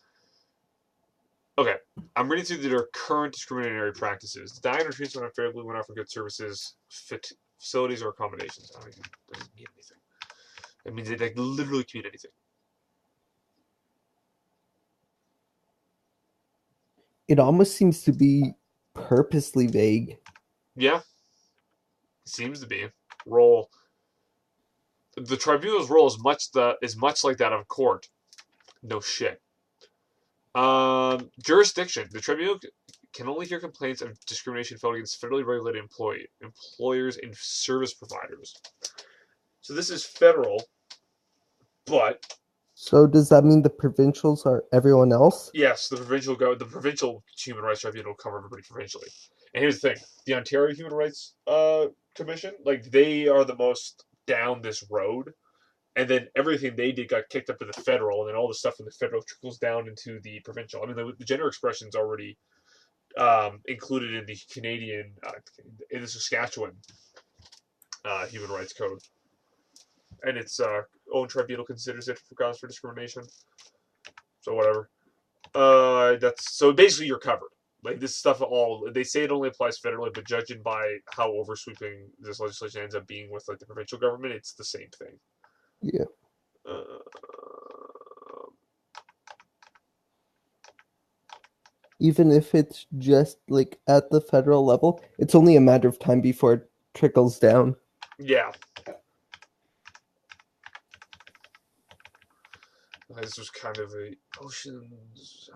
okay. I'm reading through their current discriminatory practices. Denial treats someone unfairly when offering good services, facilities, or accommodations. I don't even, that doesn't mean anything. It means they literally can mean anything. it almost seems to be purposely vague. Yeah. Seems to be. Role. The tribunal's role is much like that of a court. No shit. Jurisdiction. The tribunal can only hear complaints of discrimination filed against federally regulated employers and service providers. So this is federal, but So does that mean the provincials are everyone else? yes, the provincial Human Rights Tribunal will cover everybody provincially. And here's the thing: the Ontario Human Rights Commission, like they are the most down this road, and then everything they did got kicked up to the federal, and then all the stuff from the federal trickles down into the provincial. I mean, the gender expression's already included in the Canadian, in the Saskatchewan Human Rights Code, and its own tribunal considers it for cause for discrimination. So whatever. That's so basically you're covered. Like this stuff, all they say it only applies federally, but judging by how oversweeping this legislation ends up being with like the provincial government, it's the same thing. Yeah. Even if it's just like at the federal level, it's only a matter of time before it trickles down. Yeah. This was kind of a oceans.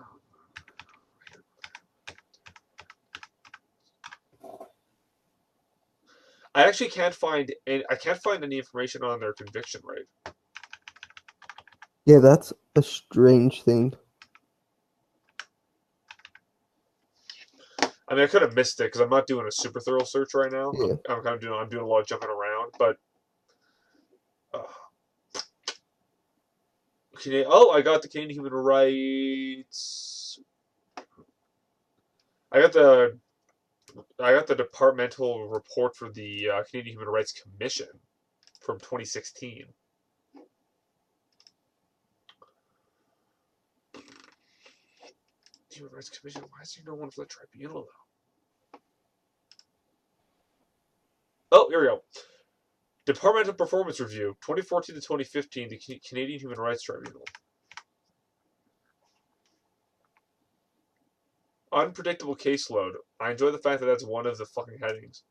I actually can't find any information on their conviction rate. Yeah, that's a strange thing. I mean, I could have missed it because I'm not doing a super thorough search right now. Yeah. I'm kind of doing a lot of jumping around, but I got the Canadian Human Rights. I got the departmental report for the Canadian Human Rights Commission from 2016. Human Rights Commission. Why is there no one for the tribunal though? Oh, here we go. Departmental Performance Review, 2014 to 2015, the Canadian Human Rights Tribunal. Unpredictable caseload. I enjoy the fact that that's one of the fucking headings.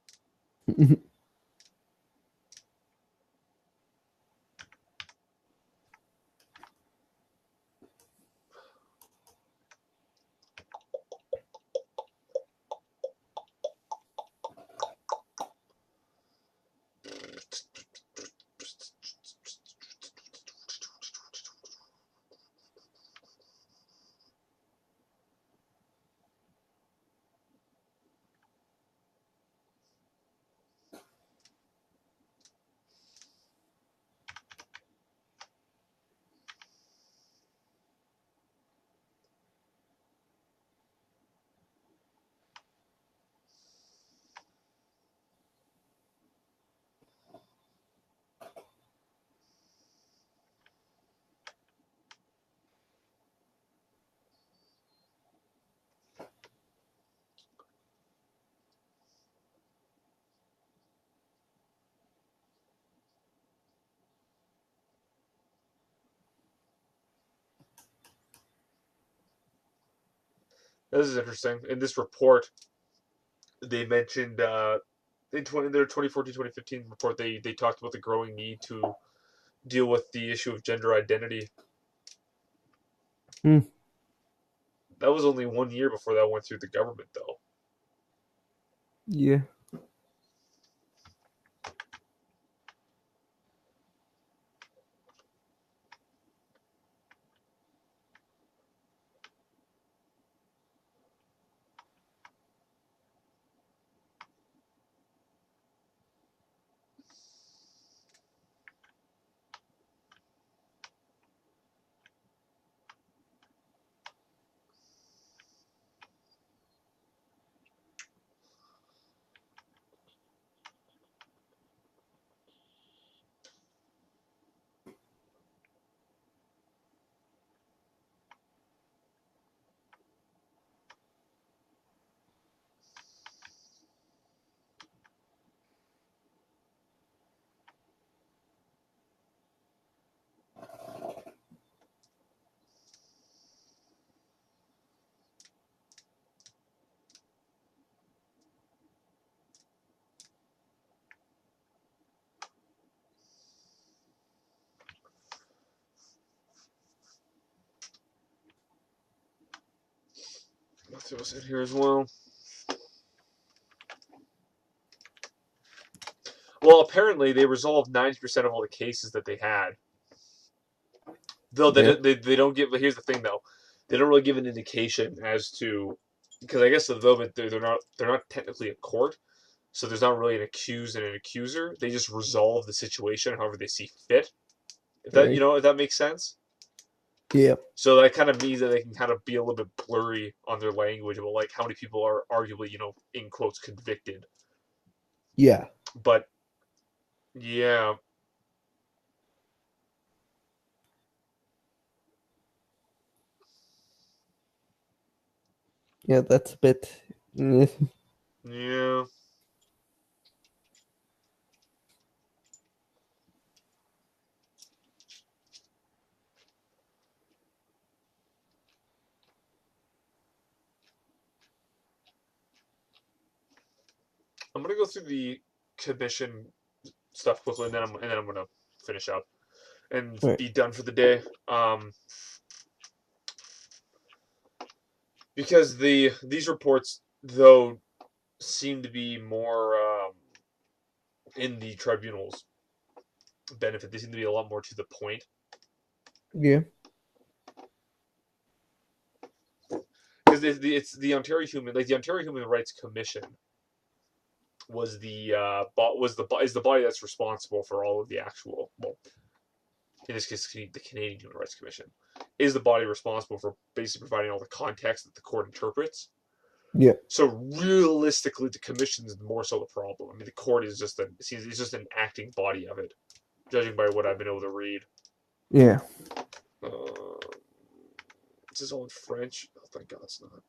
This is interesting. In this report, they mentioned in their 2014-2015 report, they talked about the growing need to deal with the issue of gender identity. Hmm. That was only 1 year before that went through the government, though. Yeah. I'll throw this in here as well. Well, apparently they resolved 90% of all the cases that they had. Though they don't give. Here's the thing, though, they don't really give an indication as to, because I guess though they're not technically a court, so there's not really an accused and an accuser. They just resolve the situation however they see fit. If that if that makes sense. Yeah. So that kind of means that they can kind of be a little bit blurry on their language about like how many people are arguably in quotes convicted. Yeah. But yeah. Yeah, that's a bit. Yeah. I'm gonna go through the commission stuff quickly, and then I'm gonna finish up and be done for the day. Because these reports though seem to be more in the tribunal's benefit. They seem to be a lot more to the point. Yeah. Because it's the Ontario Human Rights Commission was the body that's responsible for all of the actual, well, in this case the Canadian Human Rights Commission is the body responsible for basically providing all the context that the court interprets. Yeah. So realistically, the commission is more so the problem. I mean, the court is just an acting body of it, judging by what I've been able to read. Yeah. This is all in French. Oh, thank God it's not.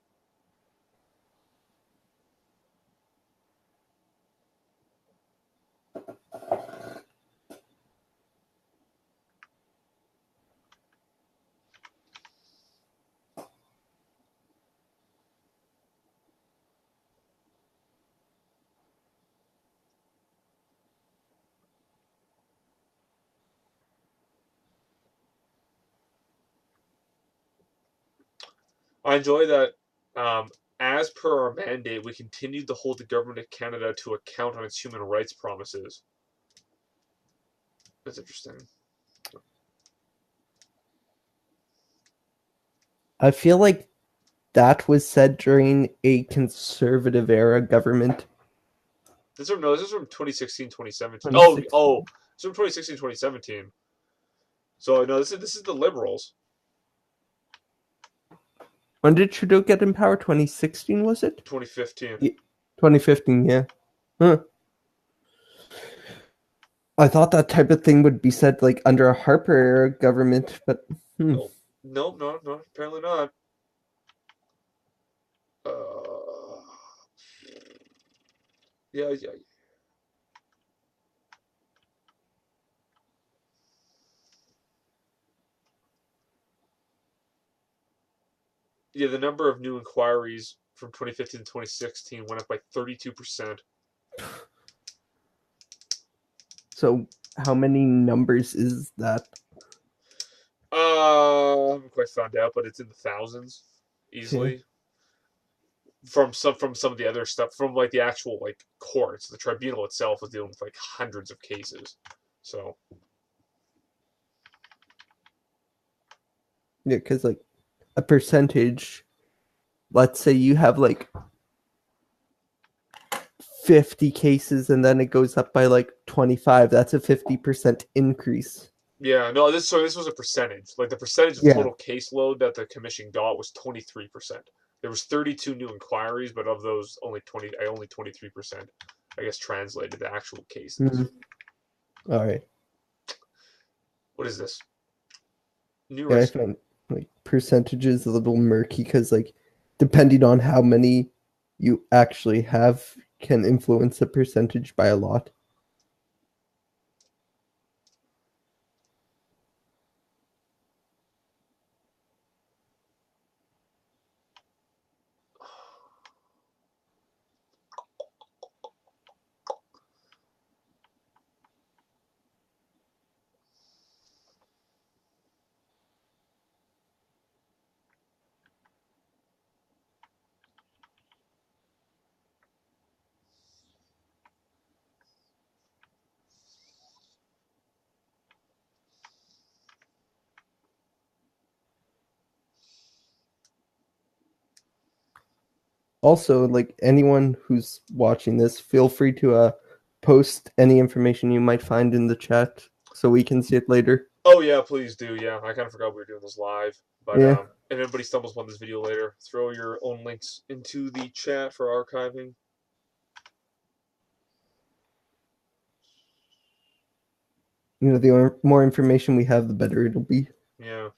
I enjoy that. As per our mandate, we continue to hold the government of Canada to account on its human rights promises. That's interesting. I feel like that was said during a conservative era government. This is from 2016, 2017. 2016. Oh, it's from 2016, 2017. So no, this is the Liberals. When did Trudeau get in power? 2016, was it? 2015. 2015, yeah. Huh. I thought that type of thing would be said like under a Harper era government, but No, apparently not. Yeah. Yeah, the number of new inquiries from 2015 to 2016 went up by 32%. So how many numbers is that? I haven't quite found out, but it's in the thousands easily. Okay. From some of the other stuff, from like the actual like courts, the tribunal itself was dealing with like hundreds of cases. So Yeah, because like a percentage, let's say you have like 50 cases and then it goes up by like 25, that's a 50% increase. yeah, no, this was a percentage. Like the percentage of total caseload that the commission got was 23%. There was 32 new inquiries, but of those only 23%, I guess, translated to actual cases. Mm-hmm. All right. What is this? Yeah, I found like percentages a little murky because like depending on how many you actually have can influence the percentage by a lot. Also, like anyone who's watching this, feel free to post any information you might find in the chat so we can see it later. Oh yeah, please do. Yeah, I kind of forgot we were doing this live. But Yeah. if anybody stumbles upon this video later, throw your own links into the chat for archiving. You know, the more information we have, the better it'll be. Yeah.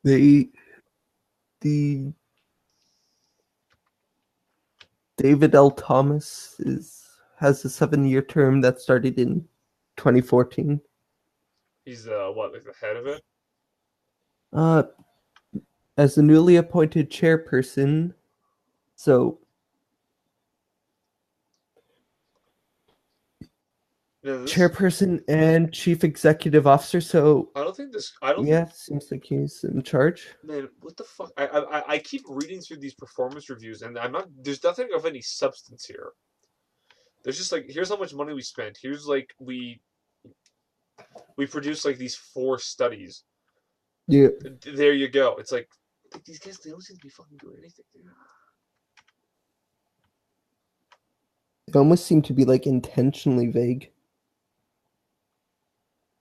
The David L. Thomas has a 7-year term that started in 2014. He's what, like the head of it? As the newly appointed chairperson, so No, chairperson and chief executive officer. So I don't think this. I don't yeah, seems like he's in charge. Man, what the fuck? I keep reading through these performance reviews, and I'm not. There's nothing of any substance here. There's just like, here's how much money we spent. Here's like we produced like these 4 studies. Yeah, There you go. It's like these guys, they don't seem to be fucking doing anything. they almost seem to be like intentionally vague.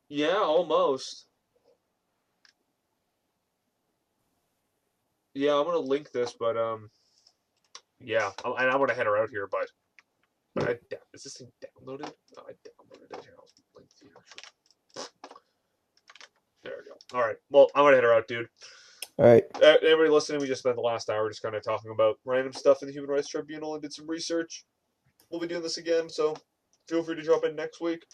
Yeah, almost. Yeah, I'm gonna link this, but yeah, and I'm gonna head her out here, but is this thing downloaded? No, I downloaded it here. I'll link the actual. There we go. All right. Well, I'm gonna head her out, dude. All right. Everybody listening, we just spent the last hour just kind of talking about random stuff in the Human Rights Tribunal and did some research. We'll be doing this again, so feel free to drop in next week.